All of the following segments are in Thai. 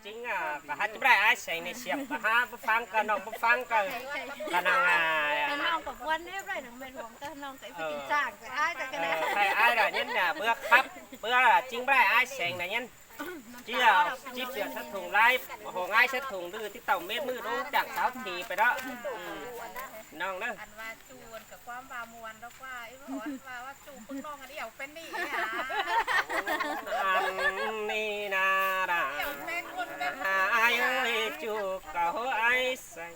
จริงอ่ะก็ฮัจะไม่ได้ไอ้ใส่ในเสียบก็ฮะบุฟังกันน้องบุฟังกันกันนางน้องกับวันนี้ได้หนังเป็นของก็น้องก็ไปกินจ้างก็ไอ้แต่ก็ได้ใครไอ้ละเนี่ยเนี่ยเบื่อครับเบื่อจริงไม่ได้ไอ้ใส่ในเนี่ยจีอ่ะจีเสือชัดถุงไล่หงไอ้ชัดถุงดื้อที่เต่าเม็ดมือรู้จากสาวทีไปแล้วน้องเด้ออันว่าจูนกับความบามวนแล้วว่าไอ้ว่าจูปึ้งน้องอันนี้เอาเป็นนี่อันนี้นาด่าไอ้เอ้ยจูเก่าไอ้สั่ง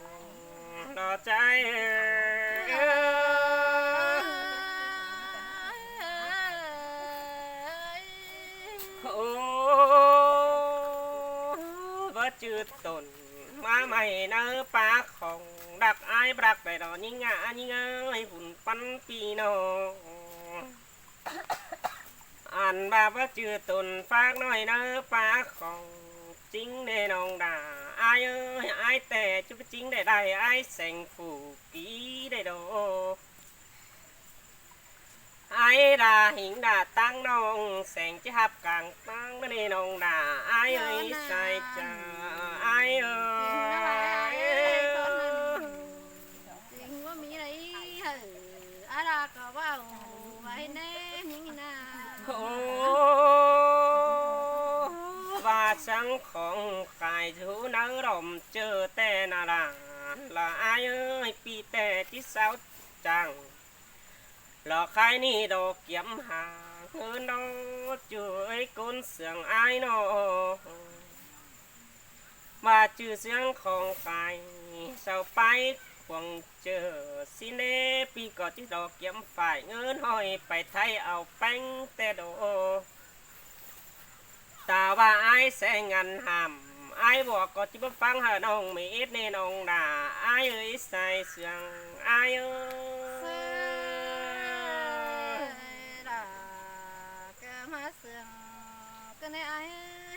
รอใจโอ้บ่จืดตนมาใหม่เนื้อปลาของดักไอ้บรักไปดอยิ่งอ่ะยิ่งเอ้ยหุ่นปั้นปีโนอันแบบว่าจืดตนฝากหน่อยเนื้อปลาของจริงแน่นองด่าไอ้เอ้ยไอ้แต่จะไปจริงได้ไอ้แสงฝูกี้ได้โดไอ้ด่าหิงด่าตั้งน้องแสงจะหับกลางตั้งแน่นองด่าไอ้เอ้ยใส่ใจไอ้เอ้ยจริงว่ามีอะไรอะไรก็ว่าไว้แน่ยิ่งน่าโอ้ว่าสังของขายถูนังรมเจอแต่นาลาละไอ้เอ้ยปีแต่ที่สาวจังหลอกใครนี่ดอกเกี่ยมหาเงินดอกจุยกุนเสียงไอ้นอมาจื่อเสียงของใครเศร้าไปควงเจอสิเนปีก่อนที่ดอกเกี่ยมฝ่ายเงินห้อยไปไทยเอาแป้งแต่โดตาว่าไอ้แสงเงินหำไอ้บอกก็จะมาฟังหาน้องมีเอ็ดในน้องด่าไอ้เอ้ยใส่เสียงไอ้เอ้cái này ai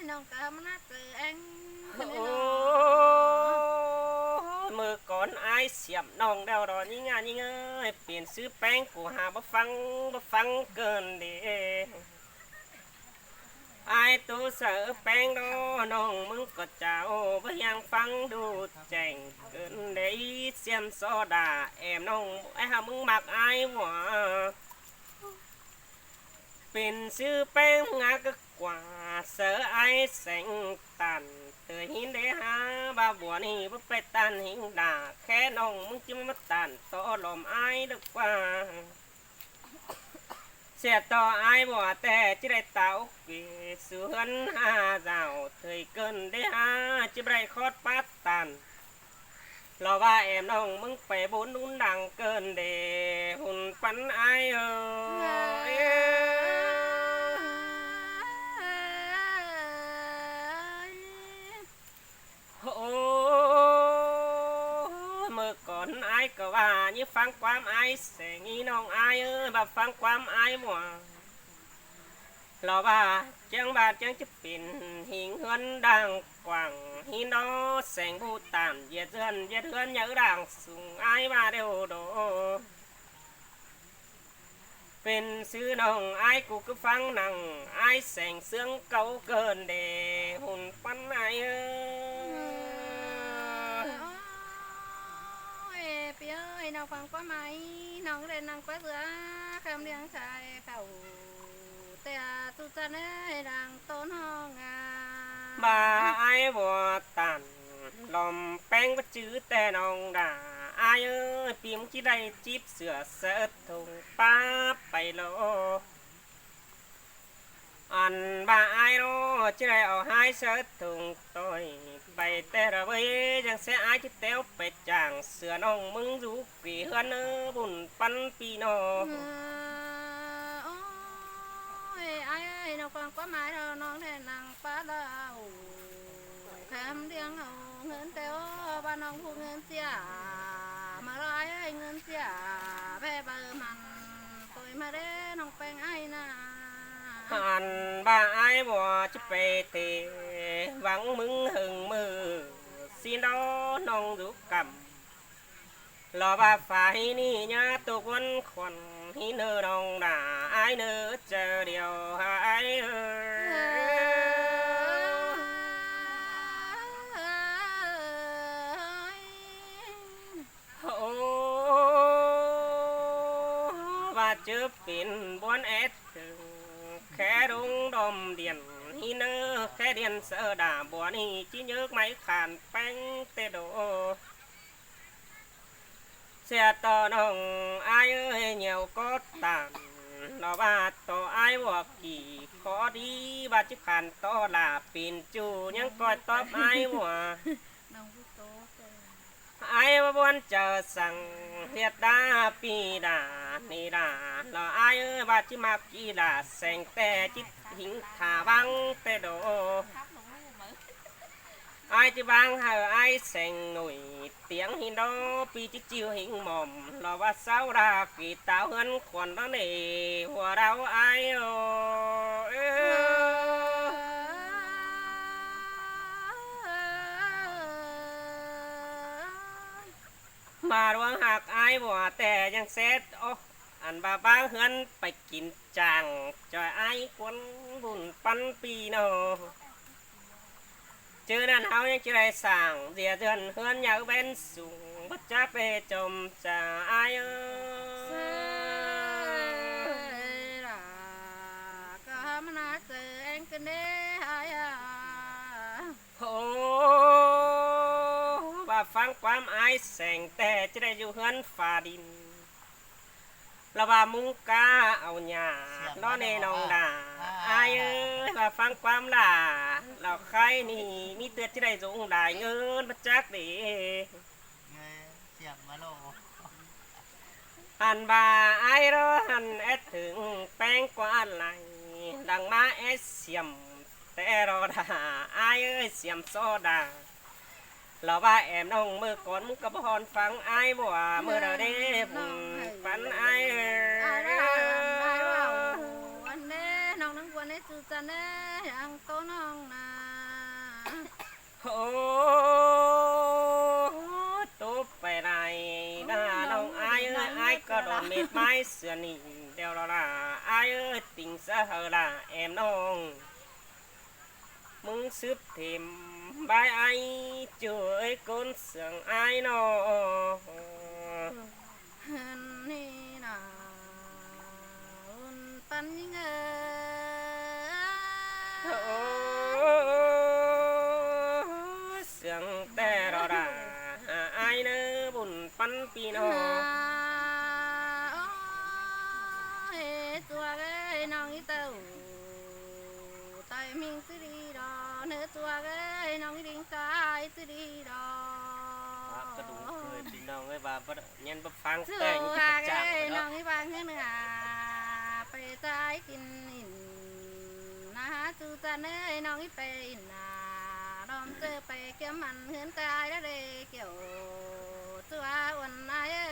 nông cả mà nát từ anh มือก่อนไอ้เสียบน้องเดาดอนยิ่งงานยิ่งเอ้ยเปลี่ยนซื้อแป้งกูหาบ่ฟังเกินเด้ไอ้ตัวเสือแป้งดอน้องมึงก็เจ้าบ่ยังฟังดูแจ้งเกินเด้เสียมโซดาแอมน้องไอ้หามึงมักไอ้หว่าเป็นซื้อแป้งงาก็กว่าเสือไอ้แสงตันเธอหินได้หาบ่าบัวนี่บ่ไปตันหิงด่าแค่น้องมึงจะมาตันต่อลมไอ้ดีกว่าเสียต่อไอ้บัวแต่จะได้เต่าเกสวนหาเจ้าเธอเกินได้หาจะได้คอดปัดตันรอว่าแอมน้องมึงไปบุญนุ่นดังเกินเดหุ่นปันไอ้เอ้ยโอ้เมื่อก่อนไอ้ก็ว่านี่ฟังความไอ้แสงอีน้องไอ้เอ้ยแบบฟังความไอ้หมัวรอว่าจังบาดจังจะเป็นหิงเฮือนดังกว่างหินโดแสงผู้ตามเหยียดเฮือนเยอะดังสูงไอ้มาเดียวโดเป็นซื้อน้องไอ้กูก็ฟังนังไอ้แสงเสียงเก่าเกินเดหุ่นปั้นไอ้เอ้ยเปียเอ้ยน้องฟังquá máyน้องเรียนน้องquá giữaคำเรียงชายเขาแต่ตุจันเอ้ยดังต้นห้องบ่าไอ้บัวตันลมแป้งก็จื้อแต่น้องด่าไอ้เอ้ยปีมจีได้จีบเสือเสดถุงป้าไปโลอันบ่าไอ้โลจีได้เอาให้เสดถุงต่อยไปแต่ระเบิดยังเสียไอ้ที่เต้วไปจางเสือน้องมึงรู้กี่เฮือนบุญปันปีนอai nó còn có máy đâu nó để nàng phá đâu khám điên hậu ngân téo ba nong phụ ngân xia mà nói ai ngân xia bé bờ mặn tôi mà để nong phèn ai na anh ba ai bỏ chụp về thì vắng mừng hừng mơ xin đó nong rú cầm lò ba phải ni nhá tôi quân còn hi nơ đồng đà ai nơ chờ điều ai chưa pin buôn ép khẽ đúng đom điện hi nơ khẽ điện sợ đà buồn hi chỉ nhớ máy khàn bánh tê đồ xe to nồng ai ơi nhiều có tàn nó ba to ai bỏ kỳ khó đi ba chiếc khàn to là pin chu những coi top ai bỏ nông phú tố ai muốn chờ rằng thiệt đa pi đà ni đà là ai ơi ba chiếc mặc kỳ là sành tè chiếc hình thả băng tè đồ ai chứ bang hờ ai sành nổi tiếng hình đó pi chiếc chiều hình mồm là ba sao ra kỳ táo hơn còn đó này hòa đau ai mà đoán hạc ai bỏ tèยังเซตโอ้อันบาบ้าเฮือนไปกินจางจอยไอ้คนบุญปันปีโนชื่อนั้นเฮายังจะได้สั่งเสียเดือนเฮือนอยากเป็นสูงบัดจักไปจมจ่าไอ้ ra cả mà nát anh cần đê ai à โอ้บาฟังความไอ้แสงแต่จะได้อยู่เฮือนฝ่าดินเราว่ามุงกาเอาหยาล้อในนองด่าไอ้เอ้ยบาฟังความด่าเราใครนี่มีเตือนจะได้สูงได้เงินบัดจักดี เสียงมาโล หันบาไอ้รอหันเอ็ดถึงแป้งกว่าไหลดังมาเอ็ดเสียมแต่รอด่าไอ้เอ้ยเสียมโซดาเราว่าแอมน้องมือก่อนมึงก็บ่ฮอนฟังไอ้บ่ว่ามือเราได้ปันไอ้ ai ra ai vào anh đê nông nông quân ấy từ chân đê ăn tô nông nà โอ้ตุ๊บไปไหนหน้าน้องไอ้เอ้ยไอ้ก็โดนเม็ดไม้เสือนี่เดี๋ยวเราละไอ้เอ้ยติ่งซะเหอะละแอมน้องมึงซึบถิ่มบายไอ้ช่วยคนเสียงไอ้น้อง นี่น่ะอุ่นปันยิ่ง โอ้เสียงแต่เราละไอ้เนื้อบุญปันปีน้อง ตัวcái nong ít tàu tay mình sẽ đi đó nữaตัวcái nong ít đinh tay sẽ đi đó กระดูกเคยพี่น้องไอ้บ่าบ่ยันบ่ฟัง ตัว แต่ยังจะจับ cái เนาะ nong ít vàng thế nữaไปใจกินอินนะฮะจูจันเอ้ยน้องอีไปอินนะดอมเจอไปเกี่ยวมันเหือนตายแล้วเด้เกี่ยวตัวอ้วนนายเอ้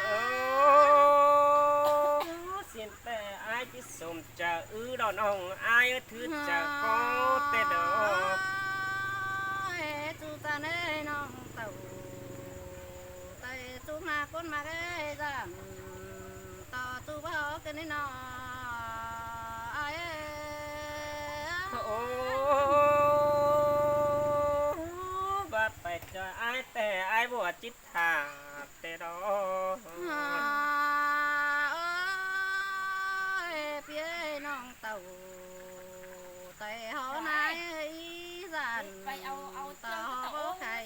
โอ้ ย เสียนแต่อายที่สมจะดอนองอายถือจะก็แต่ดอก จูจันเอ้ยน้องเต่าไต่จูมาคนมาเอ้ยจันต่อจูพ่อกันนี่น้อไอ้ โอ้บาดไปจะอายแต่อายบ่จิตถาแต่ดอก เปียน้องเต่าไต่หอไม้จันต่อหอไข่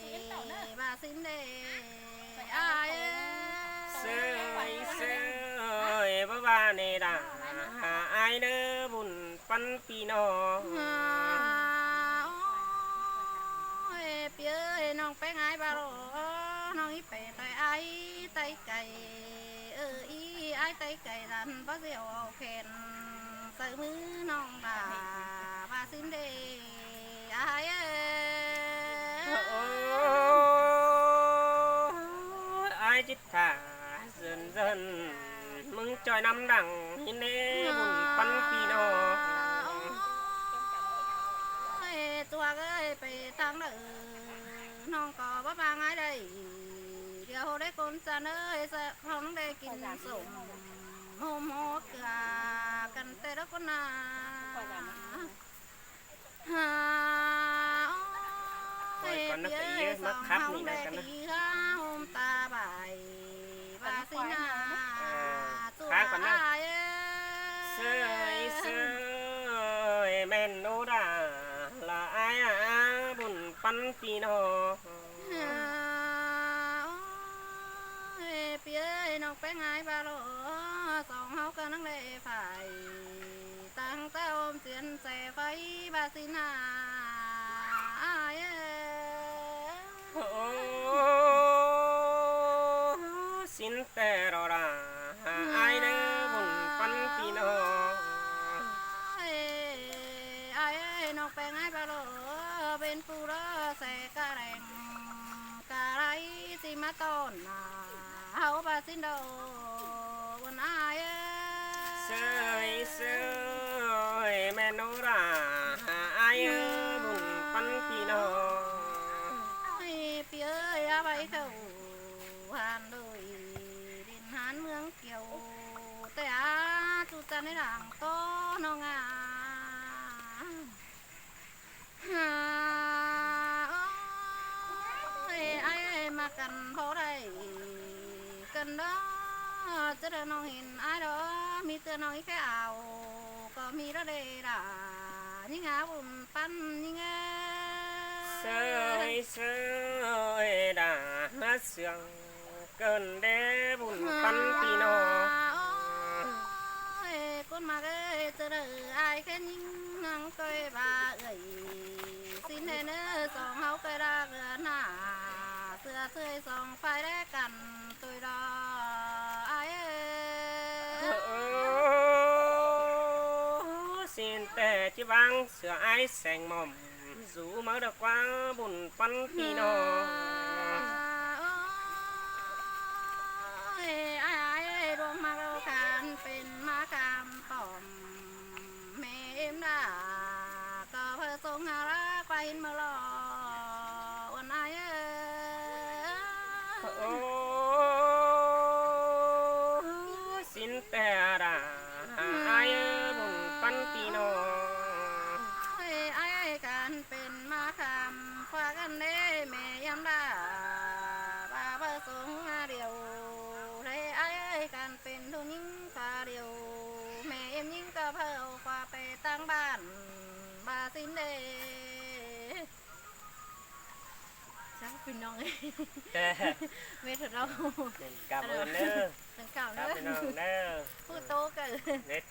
บาสินเดไอ้ เสื้อบ่ว่าเนดาอายเด้อบุญปันปีน้อง เปียน้องไปไงบาโรน้องอีไปไต่ไอ้ไต่ไก่อีไอ้ไต่ไก่ดันบ่เสียวเข็นใส่มือน้องดาบาสินเดไอ้ อายจิตถาdầnมึงจอยน้ำดังหินเน่บุญปันปีน้อง ตัวเอ้ยไปทางเด้อน้องก็บ่บางไอ้ได้เดี๋ยวได้คนจะเอ้ยจะห้องได้กินสมโฮมโฮเกลือกันแต่ละคนน่ะฮาโอ้ยเดี๋ยวสองห้องได้ดีฮะโฮมตาบ่ายบาสินา ปันนะ ai เสยเสยแม่นโนดาละอายบุญปันปีน้อง phía nóc bé ngái ba lô sòng háo cơ nắng lệ phải tăng ta ôm tiền xe phấy ba xin ai โอ้สินแต่รอราอายเด้อบุญปันปีน้อง ai nóc bé ngái ba lô bên phu đó xe ca rèn ca lấy xi má tôn háo ba xin đầu buồn ai เสยเสยแม่นโนราอายบุญปันปีน้อง phía ơi bay khẩu hàn đời đến hán mương kiều tây á tu ta nơi đảng to nó ngà ơi ai mà cần phố đây cần đó chứ là nó hình ai đó mi tưa nói cái ảo có mi đó đây là những áo bùn pan những เสยเสยดามาเสียงเกินเด้บุญปันปีน้อง con mà cái từ đời ai cái những nắng coi bà gầy xin thế nữa sòng háo cây ra gần à xưa tươi sòng phai đế cằn tôi đó ai xinแต่chỉ vang sửa ai sành mỏm dù mới được qua buồnปันปีน้อง aiรวมมาเรากันเป็นมากามป่อมแม่เอ็มด่าก็เพื่อทรงหารักไปมาหล่อวันไอ้ โอ้สินแต่ดาอายบุญปันปีน้อง ไอ้กันเป็นมาคำฝากกันเด้แม่ยำด่าบ้าเพื่อทรงหาเดียวไอ้กันเป็นทุนยิ่งฟ้าเดียวแม่เอ็มยิ่งก็เพิ่มกว่าไปตั้งบ้านบ้าสินเดช่างเป็นน้อง แต่ ไม่ถึงเรา กลับเอินเด้อ ถึงเก่า ครั เน บพี่น้อง อะ เด้อ พูดโตเกิน เน็ต